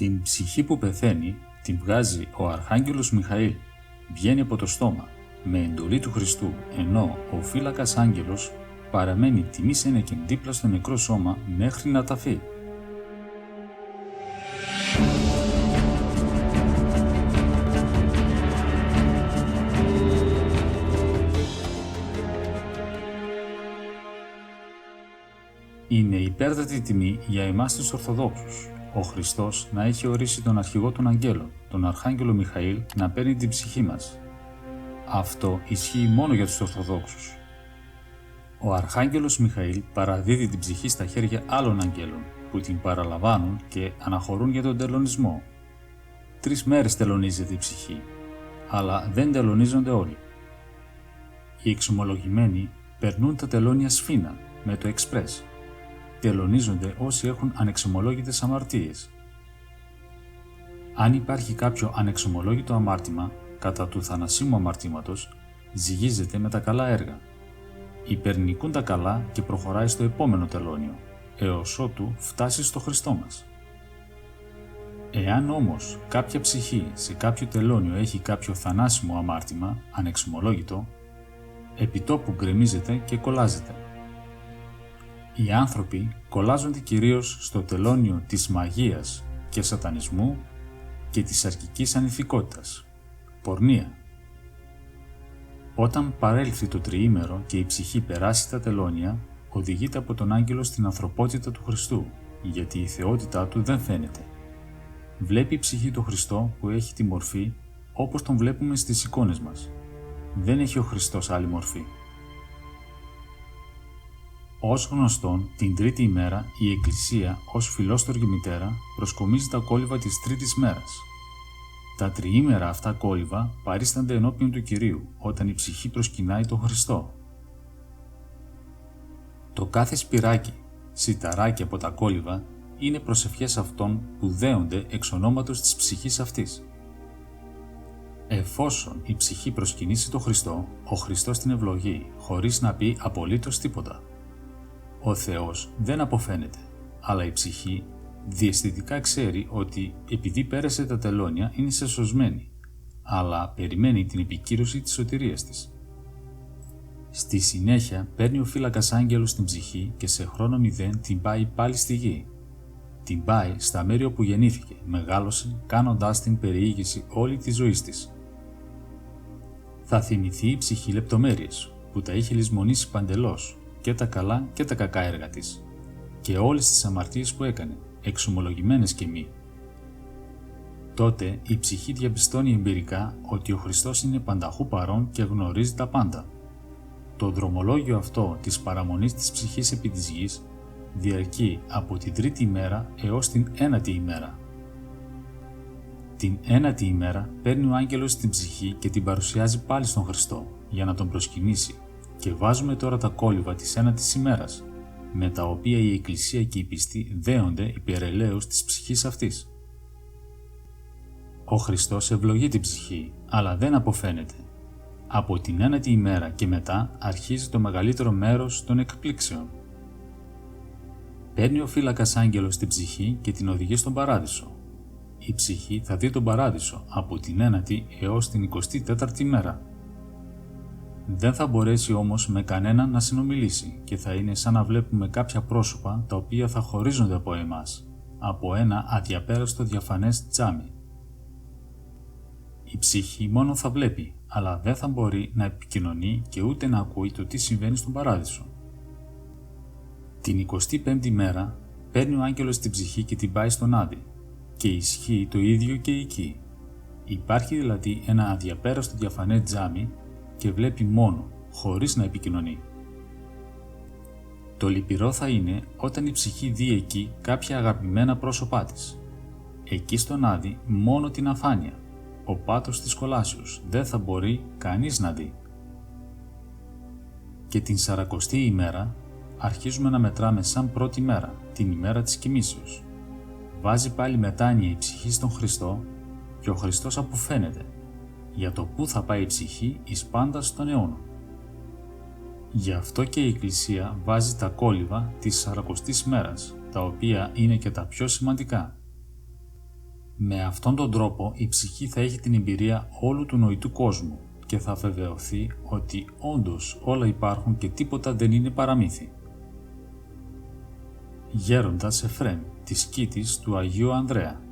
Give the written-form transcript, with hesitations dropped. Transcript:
Την ψυχή που πεθαίνει την βγάζει ο Αρχάγγελος Μιχαήλ, βγαίνει από το στόμα με εντολή του Χριστού, ενώ ο φύλακας άγγελος παραμένει τιμής ένεκεν δίπλα στο νεκρό σώμα μέχρι να ταφεί. Είναι υπέρτατη τιμή για εμάς τους Ορθοδόξους, ο Χριστός να έχει ορίσει τον αρχηγό των αγγέλων, τον Αρχάγγελο Μιχαήλ, να παίρνει την ψυχή μας. Αυτό ισχύει μόνο για τους Ορθοδόξους. Ο Αρχάγγελος Μιχαήλ παραδίδει την ψυχή στα χέρια άλλων αγγέλων, που την παραλαμβάνουν και αναχωρούν για τον τελωνισμό. 3 μέρες τελωνίζεται η ψυχή, αλλά δεν τελωνίζονται όλοι. Οι εξομολογημένοι περνούν τα τελώνια σφήνα με το εξπρές. Τελωνίζονται όσοι έχουν ανεξομολόγητες αμαρτίες. Αν υπάρχει κάποιο ανεξομολόγητο αμάρτημα, κατά του θανασίμου αμαρτήματος, ζυγίζεται με τα καλά έργα. Υπερνικούν τα καλά και προχωράει στο επόμενο τελώνιο, έως ότου φτάσει στο Χριστό μας. Εάν όμως κάποια ψυχή σε κάποιο τελώνιο έχει κάποιο θανάσιμο αμάρτημα, ανεξομολόγητο, επιτόπου γκρεμίζεται και κολλάζεται. Οι άνθρωποι κολλάζονται κυρίως στο τελώνιο της μαγείας και σατανισμού και της αρκικής ανηθικότητας, πορνεία. Όταν παρέλθει το τριήμερο και η ψυχή περάσει τα τελώνια, οδηγείται από τον άγγελο στην ανθρωπότητα του Χριστού, γιατί η θεότητά του δεν φαίνεται. Βλέπει η ψυχή του Χριστό που έχει τη μορφή όπως τον βλέπουμε στις εικόνες μας. Δεν έχει ο Χριστός άλλη μορφή. Ως γνωστόν, την τρίτη ημέρα η Εκκλησία ως φιλόστοργη μητέρα προσκομίζει τα κόλληβα της τρίτης μέρας. Τα τριήμερα αυτά κόλληβα παρίστανται ενώπιον του Κυρίου όταν η ψυχή προσκυνάει τον Χριστό. Το κάθε σπυράκι, σιταράκι από τα κόλληβα είναι προσευχές αυτών που δέονται εξ ονόματος της ψυχής αυτής. Εφόσον η ψυχή προσκυνήσει τον Χριστό, ο Χριστός την ευλογεί χωρίς να πει απολύτως τίποτα. Ο Θεός δεν αποφαίνεται, αλλά η ψυχή διαισθητικά ξέρει ότι επειδή πέρασε τα τελώνια είναι σεσωσμένη, αλλά περιμένει την επικύρωση της σωτηρίας της. Στη συνέχεια παίρνει ο φύλακας άγγελος την ψυχή και σε χρόνο 0 την πάει πάλι στη γη. Την πάει στα μέρη όπου γεννήθηκε, μεγάλωσε, κάνοντάς την περιήγηση όλη τη ζωή της. Θα θυμηθεί η ψυχή λεπτομέρειες που τα είχε λησμονήσει παντελώς, και τα καλά και τα κακά έργα της, και όλες τις αμαρτίες που έκανε, εξομολογημένες και μη. Τότε η ψυχή διαπιστώνει εμπειρικά ότι ο Χριστός είναι πανταχού παρόν και γνωρίζει τα πάντα. Το δρομολόγιο αυτό της παραμονής της ψυχής επί της γης διαρκεί από την τρίτη ημέρα έως την ένατη ημέρα. Την ένατη ημέρα παίρνει ο άγγελος την ψυχή και την παρουσιάζει πάλι στον Χριστό για να τον προσκυνήσει, και βάζουμε τώρα τα κόλληβα της ένατης ημέρας, με τα οποία η Εκκλησία και οι πιστοί δέονται υπερελαίως της ψυχής αυτής. Ο Χριστός ευλογεί την ψυχή, αλλά δεν αποφαίνεται. Από την ένατη ημέρα και μετά αρχίζει το μεγαλύτερο μέρος των εκπλήξεων. Παίρνει ο φύλακας άγγελος την ψυχή και την οδηγεί στον παράδεισο. Η ψυχή θα δει τον παράδεισο από την ένατη έως την 24η ημέρα. Δεν θα μπορέσει όμως με κανέναν να συνομιλήσει και θα είναι σαν να βλέπουμε κάποια πρόσωπα τα οποία θα χωρίζονται από εμάς, από ένα αδιαπέραστο διαφανές τζάμι. Η ψυχή μόνο θα βλέπει, αλλά δεν θα μπορεί να επικοινωνεί και ούτε να ακούει το τι συμβαίνει στον παράδεισο. Την 25η μέρα παίρνει ο άγγελος την ψυχή και την πάει στον Άδη, και ισχύει το ίδιο και εκεί. Υπάρχει δηλαδή ένα αδιαπέραστο διαφανές τζάμι και βλέπει μόνο, χωρίς να επικοινωνεί. Το λυπηρό θα είναι όταν η ψυχή δει εκεί κάποια αγαπημένα πρόσωπά της. Εκεί στον Άδη μόνο την αφάνεια, ο πάτος της κολάσεως, δεν θα μπορεί κανείς να δει. Και την 40η ημέρα αρχίζουμε να μετράμε σαν πρώτη μέρα, την ημέρα της κοιμήσεως. Βάζει πάλι μετάνοια η ψυχή στον Χριστό και ο Χριστός αποφαίνεται για το πού θα πάει η ψυχή εις πάντα στον αιώνα. Γι' αυτό και η Εκκλησία βάζει τα κόλληβα της 40ης μέρας, τα οποία είναι και τα πιο σημαντικά. Με αυτόν τον τρόπο η ψυχή θα έχει την εμπειρία όλου του νοητού κόσμου και θα βεβαιωθεί ότι όντως όλα υπάρχουν και τίποτα δεν είναι παραμύθι. Γέροντας Εφρέμ της Κήτης του Αγίου Ανδρέα.